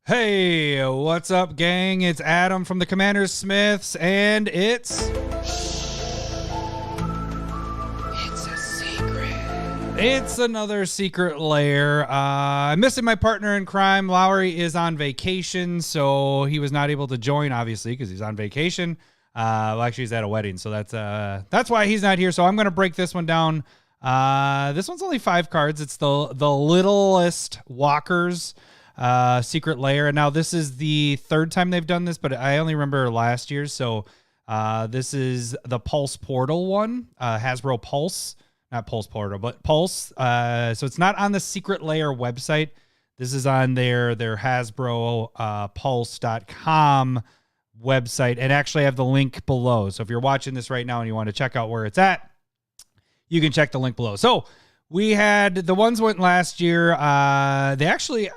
Hey, what's up, gang? It's Adam from the Commander Smiths, and it's a secret. It's another secret lair. I'm missing my partner in crime. Lowry is on vacation, so he was not able to join, obviously, because he's on vacation. Well, actually, he's at a wedding, so that's why he's not here. So I'm going to break this one down. This one's only 5 cards. It's the Littlest Walkers. Secret Lair. And now this is the 3rd time they've done this, but I only remember last year. So this is the Pulse Portal one, Hasbro Pulse, not Pulse Portal, but Pulse. So it's not on the Secret Lair website. This is on their Hasbro Pulse.com website, and actually I have the link below. So if you're watching this right now and you want to check out where it's at, you can check the link below. So we had the ones went last year. They actually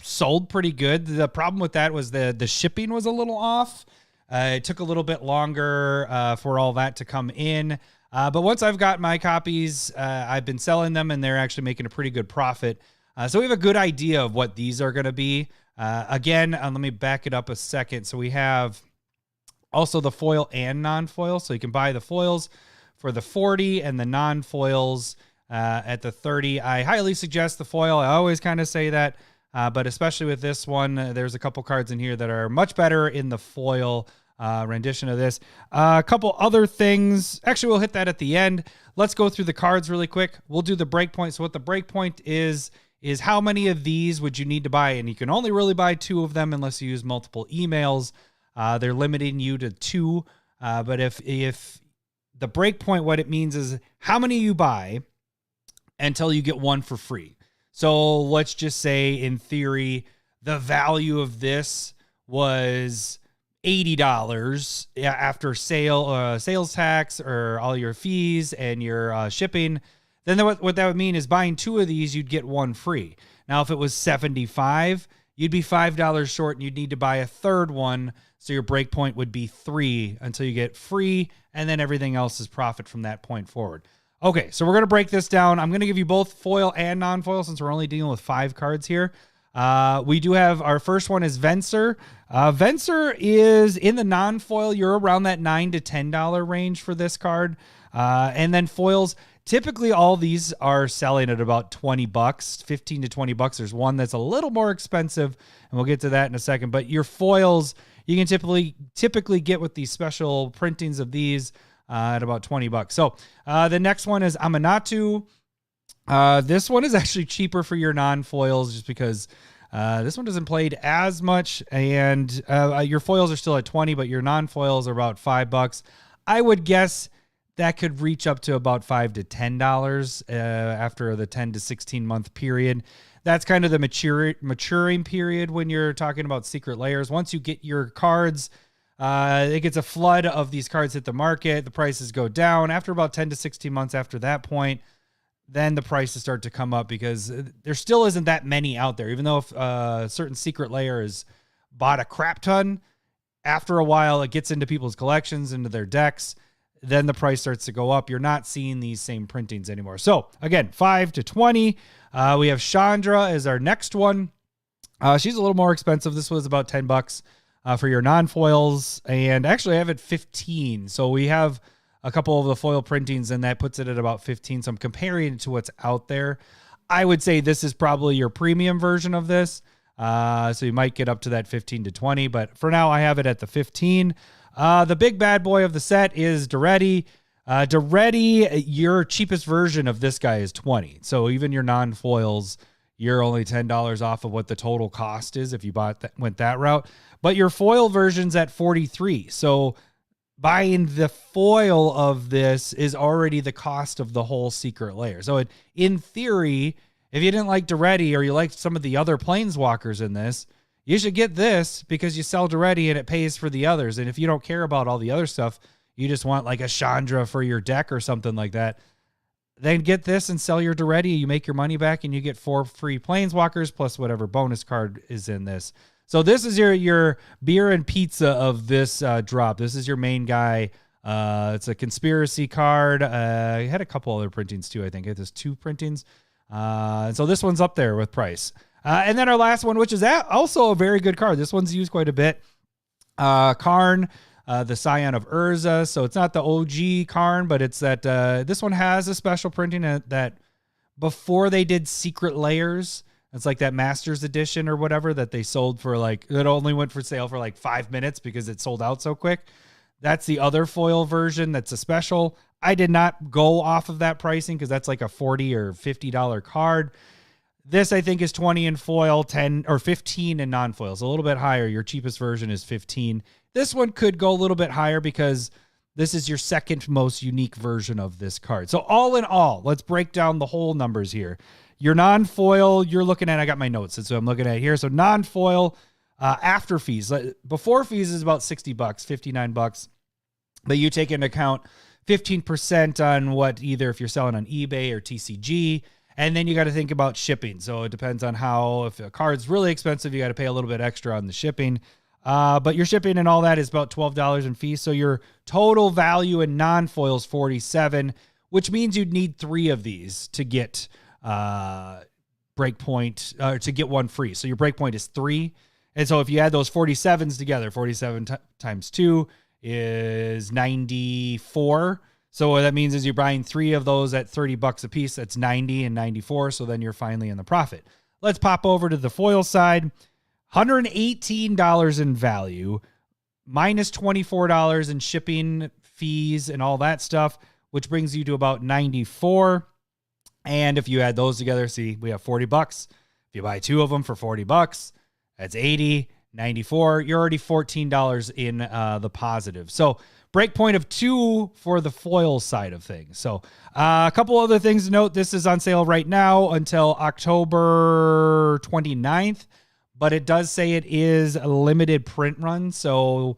sold pretty good. The problem with that was the shipping was a little off. It took a little bit longer for all that to come in. But once I've got my copies, I've been selling them, and they're actually making a pretty good profit. So we have a good idea of what these are going to be. Again, let me back it up a second. So we have also the foil and non-foil. So you can buy the foils for the 40 and the non-foils at the 30. I highly suggest the foil. I always kind of say that, but especially with this one, there's a couple cards in here that are much better in the foil rendition of this. A couple other things. Actually, we'll hit that at the end. Let's go through the cards really quick. We'll do the breakpoint. So what the breakpoint is how many of these would you need to buy? And you can only really buy 2 of them unless you use multiple emails. They're limiting you to 2. But if the breakpoint, what it means is how many you buy until you get 1 for free. So let's just say, in theory, the value of this was $80 after sales tax or all your fees and your shipping. Then what that would mean is buying 2 of these, you'd get 1 free. Now, if it was $75, you'd be $5 short, and you'd need to buy a 3rd one. So your breakpoint would be 3 until you get free, and then everything else is profit from that point forward. Okay, so we're going to break this down. I'm going to give you both foil and non-foil since we're only dealing with 5 cards here. We do have our first one is Venser. Venser is in the non-foil. You're around that $9 to $10 range for this card. And then foils, typically all these are selling at about $20, $15 to $20. There's one that's a little more expensive, and we'll get to that in a second. But your foils, you can typically get with these special printings of these at about $20. So the next one is Amanatu. This one is actually cheaper for your non-foils just because this one doesn't play as much, and your foils are still at 20, but your non-foils are about $5. I would guess that could reach up to about $5 to $10 after the 10 to 16 month period. That's kind of the maturing period when you're talking about secret layers. Once you get your cards, it gets a flood of these cards hit the market. The prices go down after about 10 to 16 months. After that point, then the prices start to come up because there still isn't that many out there. Even though if a certain secret layer is bought a crap ton, after a while it gets into people's collections, into their decks, then the price starts to go up. You're not seeing these same printings anymore. So again, 5 to 20. We have Chandra as our next one. She's a little more expensive. This was about $10 for your non-foils, and actually I have it 15. So we have a couple of the foil printings, and that puts it at about 15. So I'm comparing it to what's out there. I would say this is probably your premium version of this. So you might get up to that 15 to 20, but for now I have it at the 15. The big bad boy of the set is Duretti. Duretti, your cheapest version of this guy is 20. So even your non-foils, you're only $10 off of what the total cost is if you went that route. But your foil version's at 43. So buying the foil of this is already the cost of the whole secret layer. So in theory, if you didn't like Duretti or you liked some of the other planeswalkers in this, you should get this because you sell Duretti and it pays for the others. And if you don't care about all the other stuff, you just want like a Chandra for your deck or something like that, then get this and sell your Duretti. You make your money back and you get 4 free planeswalkers plus whatever bonus card is in this. So this is your beer and pizza of this drop. This is your main guy. It's a conspiracy card. I had a couple other printings too, I think. It has 2 printings. And so this one's up there with price. And then our last one, which is also a very good card. This one's used quite a bit. Karn, the Scion of Urza. So it's not the OG Karn, but it's that this one has a special printing that before they did Secret Lairs. It's like that Masters Edition or whatever that they sold for like, it only went for sale for like 5 minutes because it sold out so quick. That's the other foil version that's a special. I did not go off of that pricing because that's like a $40 or $50 card. This I think is 20 in foil, 10 or 15 in non-foil. So a little bit higher. Your cheapest version is 15. This one could go a little bit higher because this is your second most unique version of this card. So all in all, let's break down the whole numbers here. Your non-foil, you're looking at, I got my notes, that's what I'm looking at here. So non-foil after fees. Before fees is about $60, $59. But you take into account 15% on what, either if you're selling on eBay or TCG, and then you got to think about shipping. So it depends on how, if a card's really expensive, you got to pay a little bit extra on the shipping. But your shipping and all that is about $12 in fees. So your total value in non-foil is $47, which means you'd need 3 of these to get breakpoint, to get one free. So your breakpoint is 3. And so if you add those 47s together, 47 times 2 is 94. So what that means is you're buying 3 of those at $30 a piece. That's 90 and 94. So then you're finally in the profit. Let's pop over to the foil side. $118 in value, minus $24 in shipping fees and all that stuff, which brings you to about 94. And if you add those together, see, we have $40. If you buy 2 of them for $40, that's 80, 94. You're already $14 in the positive. So breakpoint of 2 for the foil side of things. So a couple other things to note. This is on sale right now until October 29th, but it does say it is a limited print run. So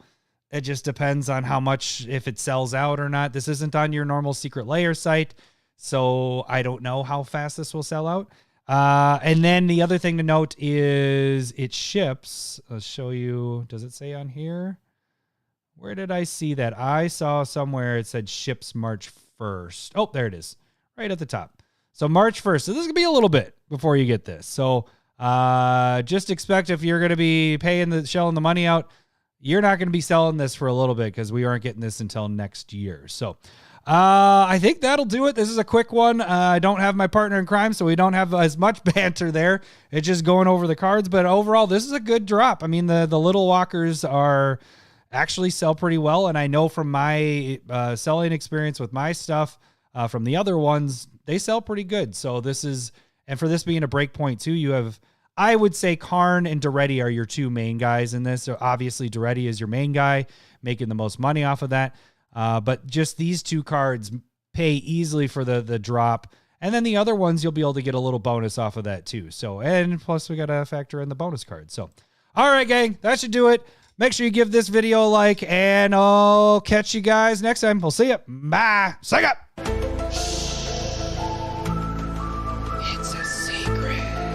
it just depends on how much, if it sells out or not. This isn't on your normal Secret Lair site, so I don't know how fast this will sell out. And then the other thing to note is it ships. I'll show you. Does it say on here? Where did I see that? I saw somewhere it said ships March 1st. Oh, there it is. Right at the top. So March 1st. So this is going to be a little bit before you get this. So just expect, if you're going to be shelling the money out, you're not going to be selling this for a little bit because we aren't getting this until next year. So I think that'll do it. This is a quick one. I don't have my partner in crime, so we don't have as much banter there. It's just going over the cards. But overall, this is a good drop. I mean, the Little Walkers are actually sell pretty well. And I know from my selling experience with my stuff from the other ones, they sell pretty good. So this is, and for this being a breakpoint too, you have, I would say Karn and Duretti are your 2 main guys in this. So obviously Duretti is your main guy, making the most money off of that. But just these 2 cards pay easily for the drop. And then the other ones, you'll be able to get a little bonus off of that too. So, and plus we got to factor in the bonus card. So, all right, gang, that should do it. Make sure you give this video a like, and I'll catch you guys next time. We'll see you. Bye. Suck up.